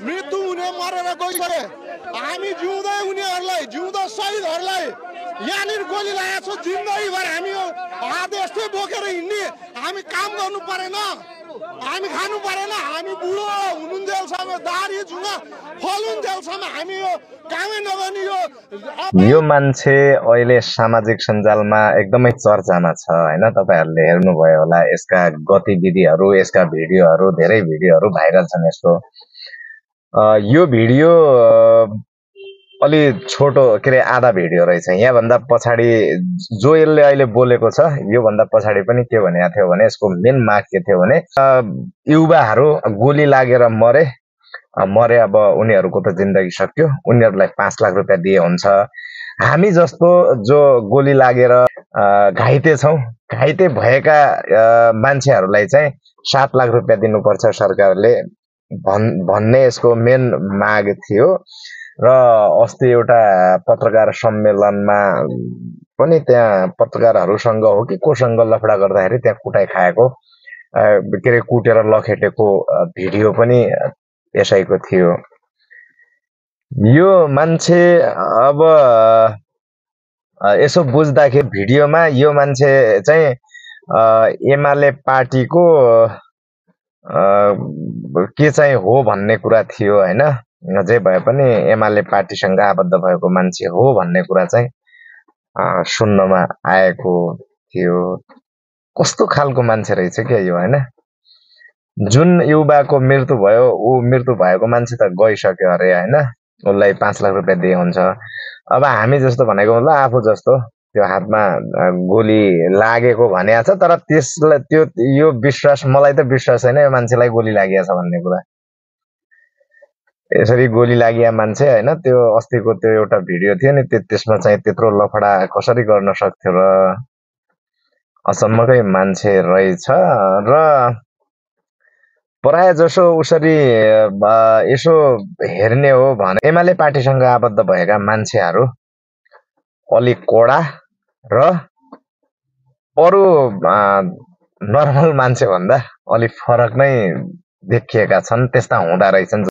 मृत्यु हुने मरेर गइसके हामी जिउँदै उनीहरूलाई जिउँदो शहीदहरूलाई यहाँनिर गोली लागेको छ जिन्दगीभर हामी यो हात यस्तै बोकेर हिँड्ने हामी काम गर्नु परेन हामी खानु परेन हामी बुढो हुनुन्जेलसम्म दारी जुङ्गा फलुन्जेलसम्म हामी यो कामै नगर्ने यो मान्छे अहिले सामाजिक सञ्जालमा एकदमै चर्चामा छ हैन तपाईहरुले हेर्नुभयो होला यसका गतिविधिहरू यसका भिडियोहरू धेरै भिडियोहरू भाइरल छन् यसको यो भिडियो अलि छोटो के रे आधा भिडियो रहेछ यहाँ भन्दा पछाडी जो यसले अहिले बोलेको छ यो भन्दा पछाडी पनि के भनेको थियो भने यसको मेन माग के थियो भने युवाहरू गोली लागेर मरे अब उनीहरुको त जिन्दगी सक्यो उनीहरुलाई 5 लाख रुपैयाँ दिए हुन्छ हामी जस्तो जो गोली लागेर घाइते छौं घाइते भएका मान्छेहरुलाई चाहिँ 7 लाख रुपैयाँ दिनुपर्छ सरकारले भन्ने यसको मेन माग थियो र अस्ति एउटा पत्रकार सम्मेलनमा पनि त्यहाँ पत्रकारहरुसँग हो कि कोसँग लफडा गर्दाखेरि त्यहाँ कुटाइ खाएको के रे कुटेर लखेटेको भिडियो पनि यसैको थियो यो मान्छे अब यसो बुझ्दाखेरि भिडियोमा यो मान्छे चाहिँ एमाले पार्टीको के चाहिँ हो भन्ने कुरा थियो हैन जे भए पनि एमाले पार्टीसँग आबद्ध भएको मान्छे हो भन्ने कुरा चाहिँ सुन्नमा आएको थियो कस्तो खालको मान्छे रहेछ के यो हैन जुन युवाको मृत्यु भयो ऊ मृत्यु भएको मान्छे त गइसक्यो अरे हैन उलाई 5 लाख रुपैयाँ दिए हुन्छ अब हामी जस्तो भनेको ल आफू जस्तो त्यो हातमा गोली लागेको भनेको छ तर त्यसलाई त्यो यो विश्वास मलाई त विश्वास छैन यो मान्छेलाई गोली लागेछ भन्ने कुरा यसरी गोली लागिया मान्छे हैन त्यो अस्तिको त्यो एउटा भिडियो थियो नि त्यसमा चाहिँ त्यत्रो लफडा कसरी गर्न सक्थ्यो र असम्मकै मान्छे रहेछ र प्राय जसो उसरी यसो हेर्ने हो भने एमाले पार्टीसँग आबद्ध भएका मान्छेहरु अलि कोडा र अरु नर्मल मान्छे भन्दा अलि फरक नै देखिएका छन् त्यस्ता हुँदा रहेछन्